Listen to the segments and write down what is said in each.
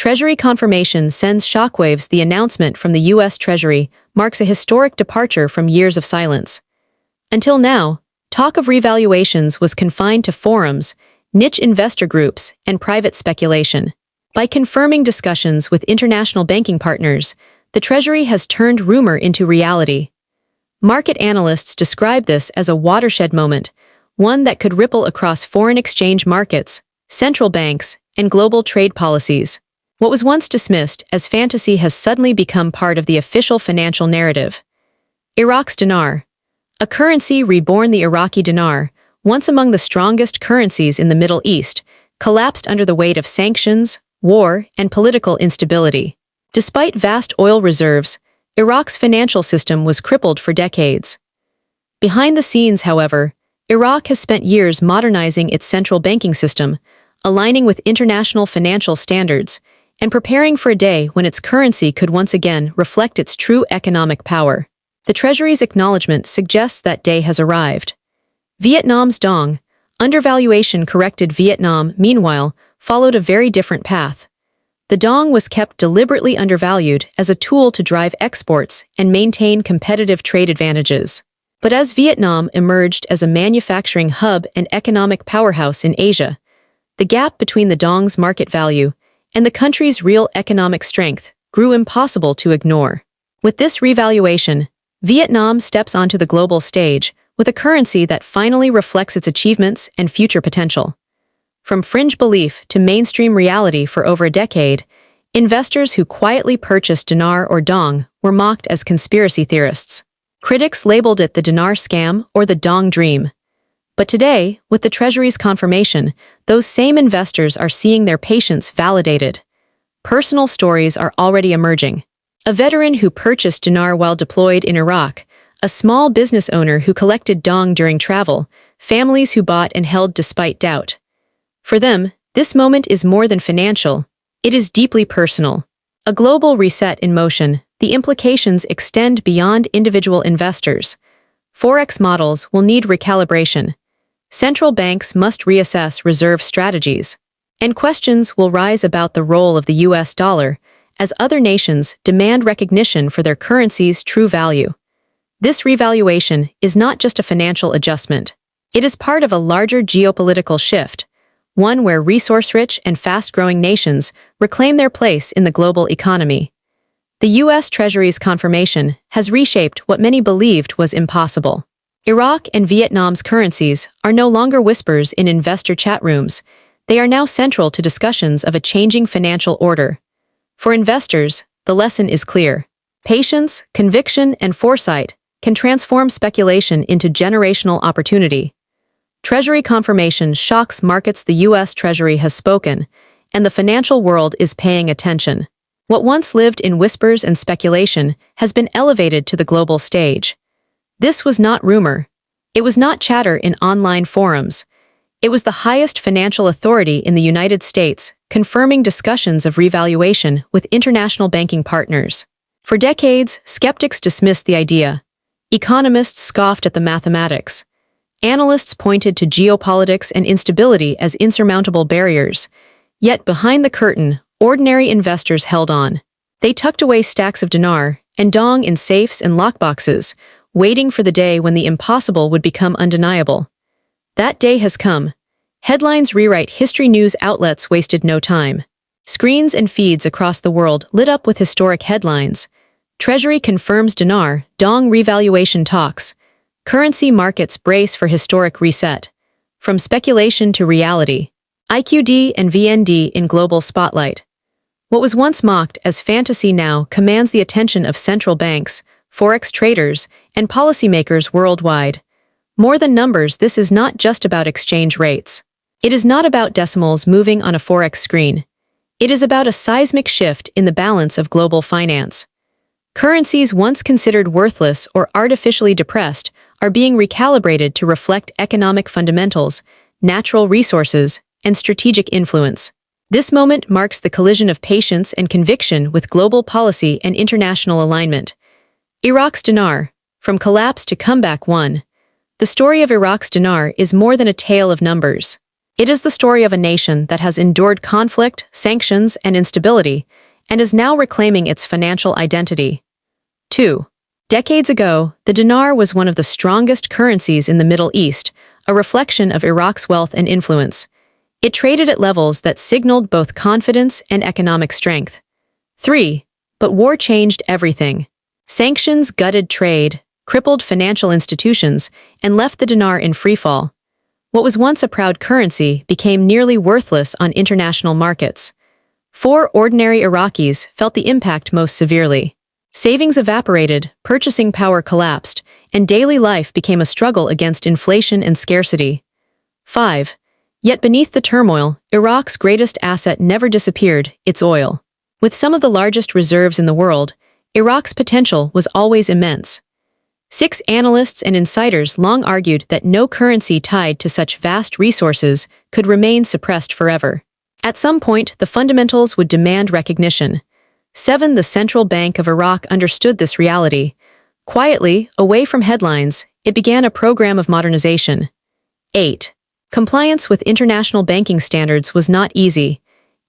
Treasury confirmation sends shockwaves. The announcement from the U.S. Treasury marks a historic departure from years of silence. Until now, talk of revaluations was confined to forums, niche investor groups, and private speculation. By confirming discussions with international banking partners, the Treasury has turned rumor into reality. Market analysts describe this as a watershed moment, one that could ripple across foreign exchange markets, central banks, and global trade policies. What was once dismissed as fantasy has suddenly become part of the official financial narrative. Iraq's dinar. A currency reborn, the Iraqi dinar, once among the strongest currencies in the Middle East, collapsed under the weight of sanctions, war, and political instability. Despite vast oil reserves, Iraq's financial system was crippled for decades. Behind the scenes, however, Iraq has spent years modernizing its central banking system, aligning with international financial standards, and preparing for a day when its currency could once again reflect its true economic power. The Treasury's acknowledgement suggests that day has arrived. Vietnam's Dong, undervaluation corrected. Vietnam, meanwhile, followed a very different path. The Dong was kept deliberately undervalued as a tool to drive exports and maintain competitive trade advantages. But as Vietnam emerged as a manufacturing hub and economic powerhouse in Asia, the gap between the Dong's market value and the country's real economic strength grew impossible to ignore. With this revaluation, Vietnam steps onto the global stage with a currency that finally reflects its achievements and future potential. From fringe belief to mainstream reality for over a decade, investors who quietly purchased dinar or dong were mocked as conspiracy theorists. Critics labeled it the dinar scam or the dong dream. But today, with the Treasury's confirmation, those same investors are seeing their patience validated. Personal stories are already emerging. A veteran who purchased dinar while deployed in Iraq, a small business owner who collected dong during travel, families who bought and held despite doubt. For them, this moment is more than financial. It is deeply personal. A global reset in motion, the implications extend beyond individual investors. Forex models will need recalibration. Central banks must reassess reserve strategies. And questions will rise about the role of the US dollar as other nations demand recognition for their currency's true value. This revaluation is not just a financial adjustment. It is part of a larger geopolitical shift, one where resource-rich and fast-growing nations reclaim their place in the global economy. The U.S. Treasury's confirmation has reshaped what many believed was impossible. Iraq and Vietnam's currencies are no longer whispers in investor chat rooms. They are now central to discussions of a changing financial order. For investors, the lesson is clear. Patience, conviction, and foresight can transform speculation into generational opportunity. Treasury confirmation shocks markets. The U.S. Treasury has spoken, and the financial world is paying attention. What once lived in whispers and speculation has been elevated to the global stage. This was not rumor. It was not chatter in online forums. It was the highest financial authority in the United States, confirming discussions of revaluation with international banking partners. For decades, skeptics dismissed the idea. Economists scoffed at the mathematics. Analysts pointed to geopolitics and instability as insurmountable barriers. Yet behind the curtain, ordinary investors held on. They tucked away stacks of dinar and dong in safes and lockboxes, waiting for the day when the impossible would become undeniable. That day has come. Headlines rewrite history. News outlets wasted no time. Screens and feeds across the world lit up with historic headlines. Treasury confirms dinar, dong revaluation talks. Currency markets brace for historic reset. From speculation to reality. IQD and VND in global spotlight. What was once mocked as fantasy now commands the attention of central banks, forex traders, and policymakers worldwide. More than numbers, this is not just about exchange rates. It is not about decimals moving on a forex screen. It is about a seismic shift in the balance of global finance. Currencies once considered worthless or artificially depressed are being recalibrated to reflect economic fundamentals, natural resources, and strategic influence. This moment marks the collision of patience and conviction with global policy and international alignment. Iraq's dinar, from collapse to comeback. 1. The story of Iraq's dinar is more than a tale of numbers. It is the story of a nation that has endured conflict, sanctions, and instability, and is now reclaiming its financial identity. 2. Decades ago, the dinar was one of the strongest currencies in the Middle East, a reflection of Iraq's wealth and influence. It traded at levels that signaled both confidence and economic strength. 3. But war changed everything. Sanctions gutted trade, crippled financial institutions, and left the dinar in freefall. What was once a proud currency became nearly worthless on international markets. 4. Ordinary Iraqis felt the impact most severely. Savings evaporated, purchasing power collapsed, and daily life became a struggle against inflation and scarcity. 5. Yet beneath the turmoil, Iraq's greatest asset never disappeared, its oil. With some of the largest reserves in the world, Iraq's potential was always immense. 6. Analysts and insiders long argued that no currency tied to such vast resources could remain suppressed forever. At some point, the fundamentals would demand recognition. 7. The Central Bank of Iraq understood this reality. Quietly, away from headlines, it began a program of modernization. 8. Compliance with international banking standards was not easy.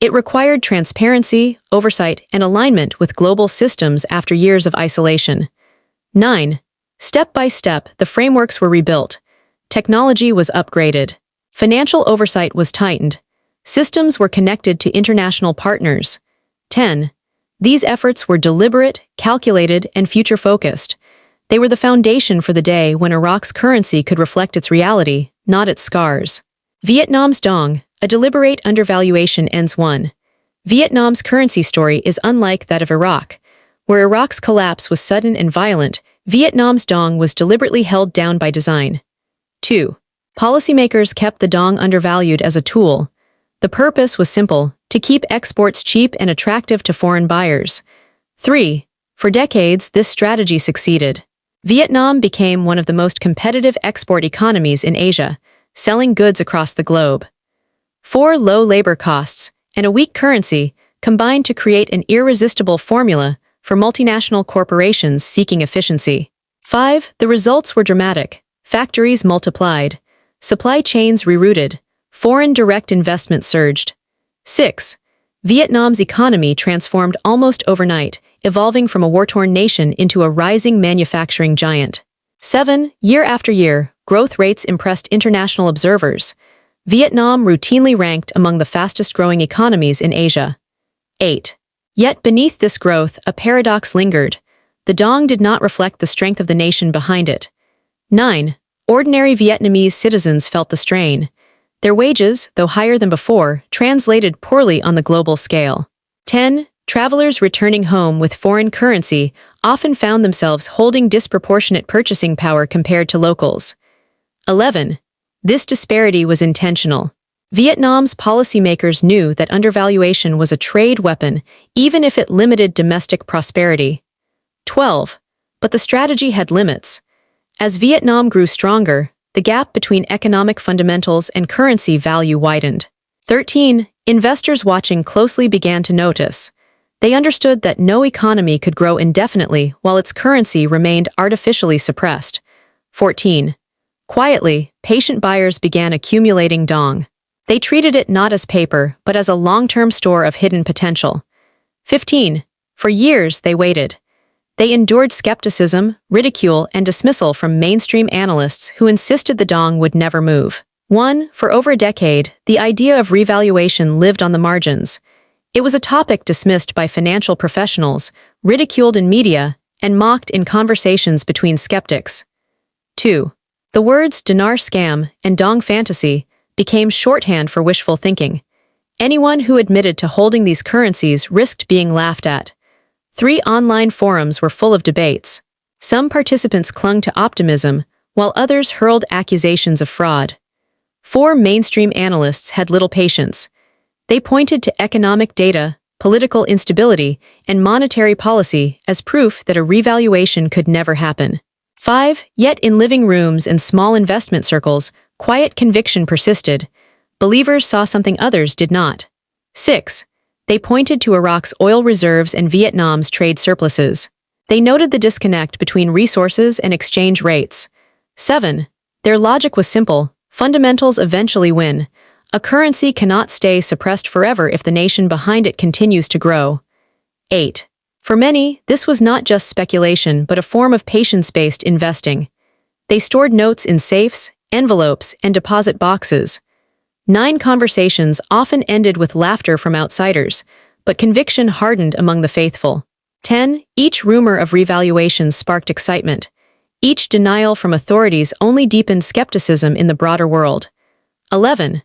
It required transparency, oversight, and alignment with global systems after years of isolation. 9. Step by step, the frameworks were rebuilt. Technology was upgraded. Financial oversight was tightened. Systems were connected to international partners. 10. These efforts were deliberate, calculated, and future-focused. They were the foundation for the day when Iraq's currency could reflect its reality, not its scars. Vietnam's Dong, a deliberate undervaluation ends. 1. Vietnam's currency story is unlike that of Iraq. Where Iraq's collapse was sudden and violent, Vietnam's Dong was deliberately held down by design. 2. Policymakers kept the Dong undervalued as a tool. The purpose was simple: to keep exports cheap and attractive to foreign buyers. 3. For decades, this strategy succeeded. Vietnam became one of the most competitive export economies in Asia, selling goods across the globe. 4. Low labor costs and a weak currency combined to create an irresistible formula for multinational corporations seeking efficiency. 5. The results were dramatic. Factories multiplied. Supply chains rerouted. Foreign direct investment surged. 6. Vietnam's economy transformed almost overnight, evolving from a war-torn nation into a rising manufacturing giant. 7. Year after year, growth rates impressed international observers. Vietnam routinely ranked among the fastest-growing economies in Asia. 8. Yet beneath this growth, a paradox lingered. The Dong did not reflect the strength of the nation behind it. 9. Ordinary Vietnamese citizens felt the strain. Their wages, though higher than before, translated poorly on the global scale. 10. Travelers returning home with foreign currency often found themselves holding disproportionate purchasing power compared to locals. 11. This disparity was intentional. Vietnam's policymakers knew that undervaluation was a trade weapon, even if it limited domestic prosperity. 12. But the strategy had limits. As Vietnam grew stronger, the gap between economic fundamentals and currency value widened. 13. Investors watching closely began to notice. They understood that no economy could grow indefinitely while its currency remained artificially suppressed. 14. Quietly, patient buyers began accumulating Dong. They treated it not as paper, but as a long-term store of hidden potential. 15. For years, they waited. They endured skepticism, ridicule, and dismissal from mainstream analysts who insisted the Dong would never move. 1. For over a decade, the idea of revaluation lived on the margins. It was a topic dismissed by financial professionals, ridiculed in media, and mocked in conversations between skeptics. 2. The words dinar scam and Dong fantasy became shorthand for wishful thinking. Anyone who admitted to holding these currencies risked being laughed at. 3. Online forums were full of debates. Some participants clung to optimism, while others hurled accusations of fraud. 4. Mainstream analysts had little patience. They pointed to economic data, political instability, and monetary policy as proof that a revaluation could never happen. 5. Yet in living rooms and small investment circles, quiet conviction persisted. Believers saw something others did not. 6. They pointed to Iraq's oil reserves and Vietnam's trade surpluses. They noted the disconnect between resources and exchange rates. 7. Their logic was simple: fundamentals eventually win. A currency cannot stay suppressed forever if the nation behind it continues to grow. 8. For many, this was not just speculation but a form of patience-based investing. They stored notes in safes, envelopes, and deposit boxes. 9. Conversations often ended with laughter from outsiders, but conviction hardened among the faithful. 10. Each rumor of revaluations sparked excitement. Each denial from authorities only deepened skepticism in the broader world. 11.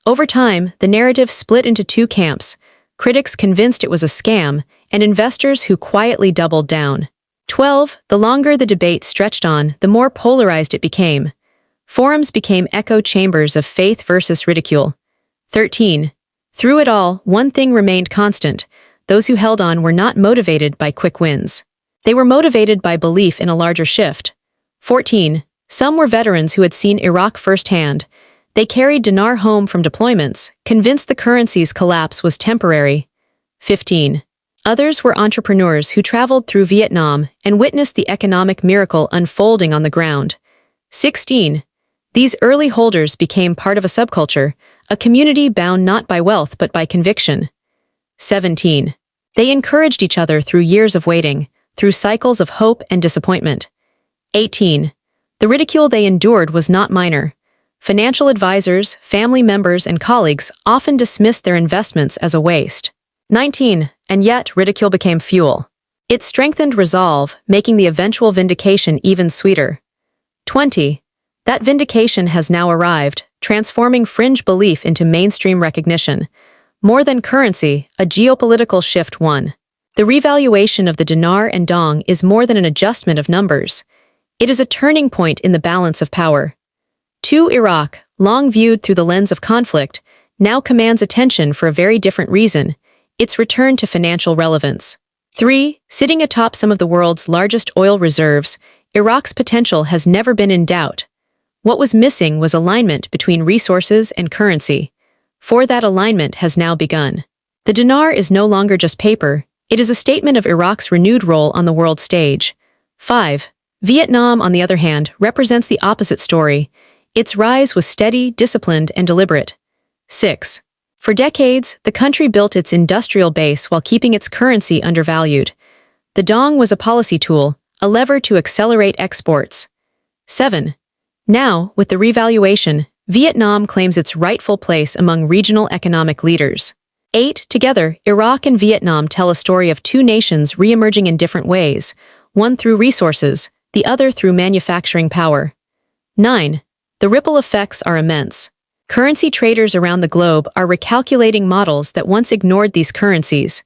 Over time, the narrative split into two camps: critics convinced it was a scam, and investors who quietly doubled down. 12. The longer the debate stretched on, the more polarized it became. Forums became echo chambers of faith versus ridicule. 13. Through it all, one thing remained constant: those who held on were not motivated by quick wins. They were motivated by belief in a larger shift. 14. Some were veterans who had seen Iraq firsthand. They carried dinar home from deployments, convinced the currency's collapse was temporary. 15. Others were entrepreneurs who traveled through Vietnam and witnessed the economic miracle unfolding on the ground. 16. These early holders became part of a subculture, a community bound not by wealth but by conviction. 17. They encouraged each other through years of waiting, through cycles of hope and disappointment. 18. The ridicule they endured was not minor. Financial advisors, family members, and colleagues often dismissed their investments as a waste. 19. And yet, ridicule became fuel. It strengthened resolve, making the eventual vindication even sweeter. 20. That vindication has now arrived, transforming fringe belief into mainstream recognition. More than currency, a geopolitical shift won. The revaluation of the dinar and dong is more than an adjustment of numbers. It is a turning point in the balance of power. 2. Iraq, long viewed through the lens of conflict, now commands attention for a very different reason: its return to financial relevance. 3. Sitting atop some of the world's largest oil reserves, Iraq's potential has never been in doubt. What was missing was alignment between resources and currency. 4. That alignment has now begun. The dinar is no longer just paper, it is a statement of Iraq's renewed role on the world stage. 5. Vietnam, on the other hand, represents the opposite story. Its rise was steady, disciplined, and deliberate. 6. For decades, the country built its industrial base while keeping its currency undervalued. The dong was a policy tool, a lever to accelerate exports. 7. Now, with the revaluation, Vietnam claims its rightful place among regional economic leaders. 8. Together, Iraq and Vietnam tell a story of two nations re-emerging in different ways, one through resources, the other through manufacturing power. 9. The ripple effects are immense. Currency traders around the globe are recalculating models that once ignored these currencies.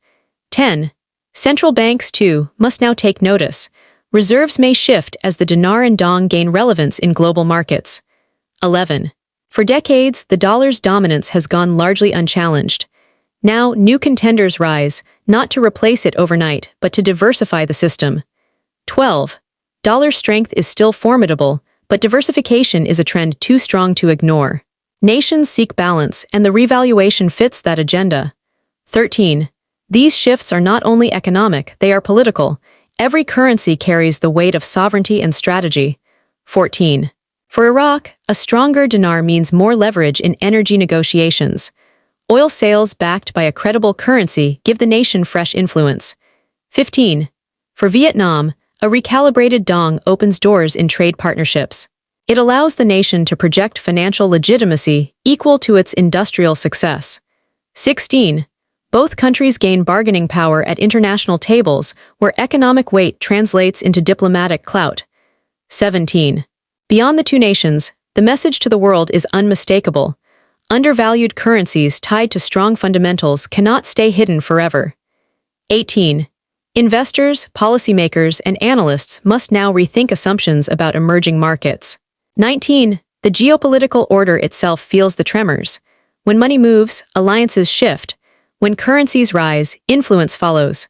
10. Central banks, too, must now take notice. Reserves may shift as the dinar and dong gain relevance in global markets. 11. For decades, the dollar's dominance has gone largely unchallenged. Now, new contenders rise, not to replace it overnight, but to diversify the system. 12. Dollar strength is still formidable, but diversification is a trend too strong to ignore. Nations seek balance, and the revaluation fits that agenda. 13. These shifts are not only economic, they are political. Every currency carries the weight of sovereignty and strategy. 14. For Iraq, a stronger dinar means more leverage in energy negotiations. Oil sales backed by a credible currency give the nation fresh influence. 15. For Vietnam, a recalibrated dong opens doors in trade partnerships. It allows the nation to project financial legitimacy equal to its industrial success. 16. Both countries gain bargaining power at international tables where economic weight translates into diplomatic clout. 17. Beyond the two nations, the message to the world is unmistakable. Undervalued currencies tied to strong fundamentals cannot stay hidden forever. 18. Investors, policymakers, and analysts must now rethink assumptions about emerging markets. 19. The geopolitical order itself feels the tremors. When money moves, alliances shift. When currencies rise, influence follows.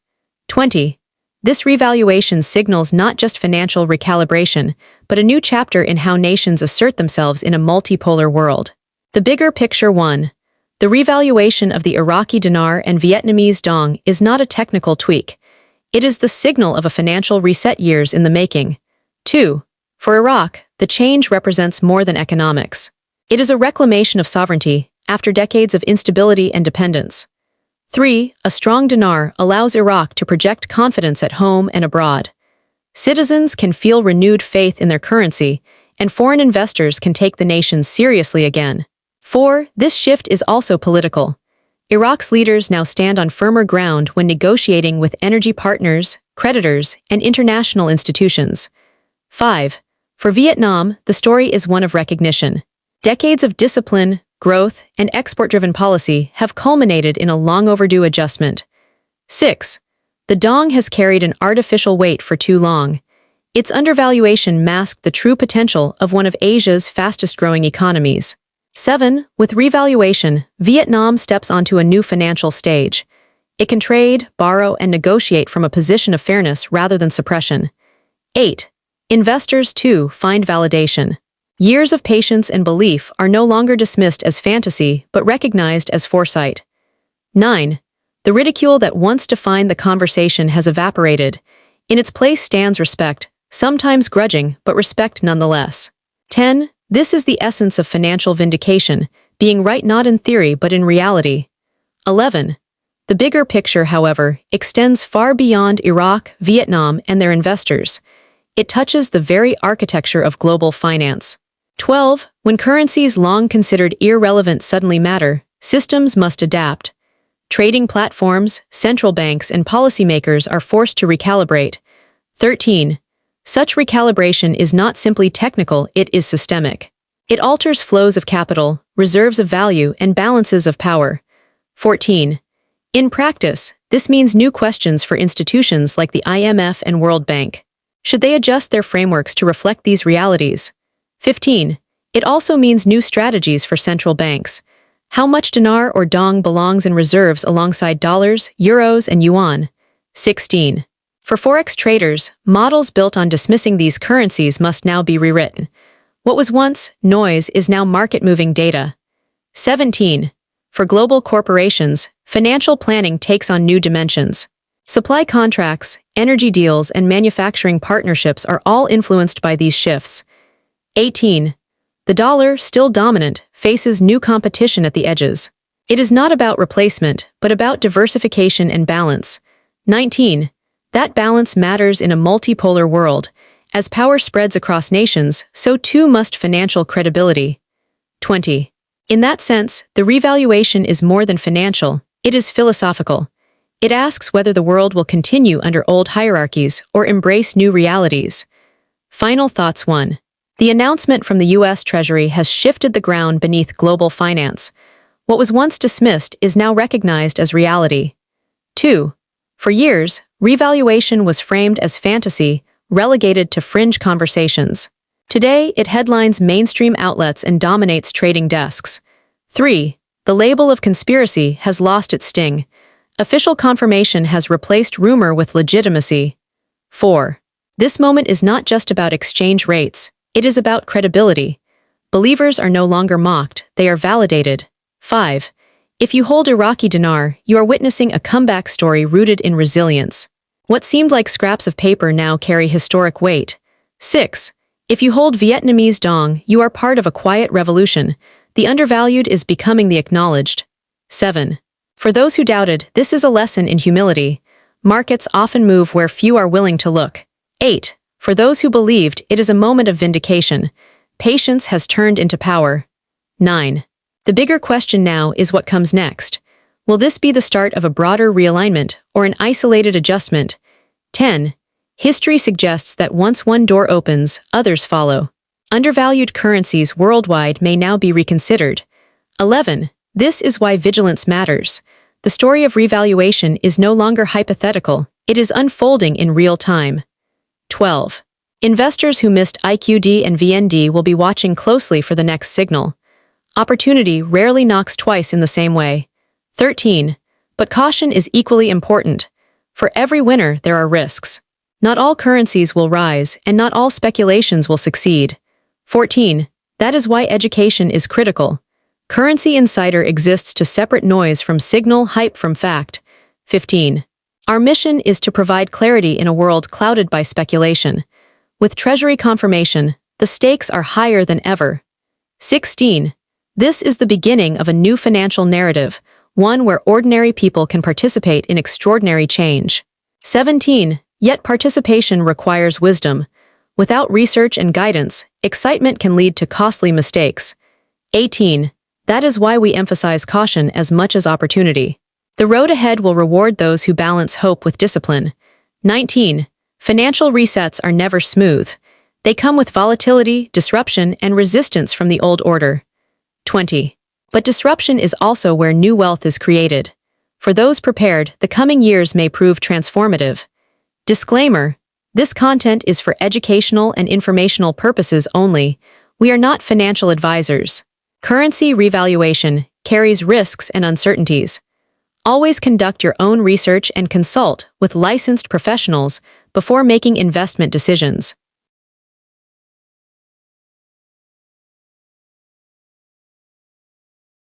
20. This revaluation signals not just financial recalibration, but a new chapter in how nations assert themselves in a multipolar world. The bigger picture 1. The revaluation of the Iraqi dinar and Vietnamese dong is not a technical tweak. It is the signal of a financial reset years in the making. 2. For Iraq, the change represents more than economics. It is a reclamation of sovereignty, after decades of instability and dependence. 3. A strong dinar allows Iraq to project confidence at home and abroad. Citizens can feel renewed faith in their currency, and foreign investors can take the nation seriously again. 4. This shift is also political. Iraq's leaders now stand on firmer ground when negotiating with energy partners, creditors, and international institutions. 5. For Vietnam, the story is one of recognition. Decades of discipline, growth, and export-driven policy have culminated in a long-overdue adjustment. 6. The dong has carried an artificial weight for too long. Its undervaluation masked the true potential of one of Asia's fastest-growing economies. 7. With revaluation, Vietnam steps onto a new financial stage. It can trade, borrow, and negotiate from a position of fairness rather than suppression. 8. Investors, too, find validation. Years of patience and belief are no longer dismissed as fantasy but recognized as foresight. 9. The ridicule that once defined the conversation has evaporated. In its place stands respect, sometimes grudging, but respect nonetheless. 10. This is the essence of financial vindication, being right not in theory but in reality. 11. The bigger picture, however, extends far beyond Iraq, Vietnam, and their investors. It touches the very architecture of global finance. 12. When currencies long considered irrelevant suddenly matter, systems must adapt. Trading platforms, central banks, and policymakers are forced to recalibrate. 13. Such recalibration is not simply technical, it is systemic. It alters flows of capital, reserves of value, and balances of power. 14. In practice, this means new questions for institutions like the IMF and World Bank. Should they adjust their frameworks to reflect these realities? 15. It also means new strategies for central banks. How much dinar or dong belongs in reserves alongside dollars, euros, and yuan? 16. For forex traders, models built on dismissing these currencies must now be rewritten. What was once noise is now market-moving data. 17. For global corporations, financial planning takes on new dimensions. Supply contracts, energy deals, and manufacturing partnerships are all influenced by these shifts. 18. The dollar, still dominant, faces new competition at the edges. It is not about replacement, but about diversification and balance. 19. That balance matters in a multipolar world. As power spreads across nations, so too must financial credibility. 20. In that sense, the revaluation is more than financial, it is philosophical. It asks whether the world will continue under old hierarchies or embrace new realities. Final thoughts. 1. The announcement from the U.S. Treasury has shifted the ground beneath global finance. What was once dismissed is now recognized as reality. 2. For years, revaluation was framed as fantasy, relegated to fringe conversations. Today, it headlines mainstream outlets and dominates trading desks. 3. The label of conspiracy has lost its sting. Official confirmation has replaced rumor with legitimacy. 4. This moment is not just about exchange rates. It is about credibility. Believers are no longer mocked, they are validated. 5. If you hold Iraqi dinar, you are witnessing a comeback story rooted in resilience. What seemed like scraps of paper now carry historic weight. 6. If you hold Vietnamese Dong, you are part of a quiet revolution. The undervalued is becoming the acknowledged. 7. For those who doubted, this is a lesson in humility. Markets often move where few are willing to look. 8. For those who believed, it is a moment of vindication. Patience has turned into power. 9. The bigger question now is what comes next. Will this be the start of a broader realignment or an isolated adjustment? 10. History suggests that once one door opens, others follow. Undervalued currencies worldwide may now be reconsidered. 11. This is why vigilance matters. The story of revaluation is no longer hypothetical, it is unfolding in real time. 12. Investors who missed IQD and VND will be watching closely for the next signal. Opportunity rarely knocks twice in the same way. 13. But caution is equally important. For every winner, there are risks. Not all currencies will rise, and not all speculations will succeed. 14. That is why education is critical. Currency Insider exists to separate noise from signal, hype from fact. 15. Our mission is to provide clarity in a world clouded by speculation. With Treasury confirmation, the stakes are higher than ever. 16. This is the beginning of a new financial narrative, one where ordinary people can participate in extraordinary change. 17. Yet participation requires wisdom. Without research and guidance, excitement can lead to costly mistakes. 18. That is why we emphasize caution as much as opportunity. The road ahead will reward those who balance hope with discipline. 19. Financial resets are never smooth. They come with volatility, disruption, and resistance from the old order. 20. But disruption is also where new wealth is created. For those prepared, the coming years may prove transformative. Disclaimer: this content is for educational and informational purposes only. We are not financial advisors. Currency revaluation carries risks and uncertainties. Always conduct your own research and consult with licensed professionals before making investment decisions.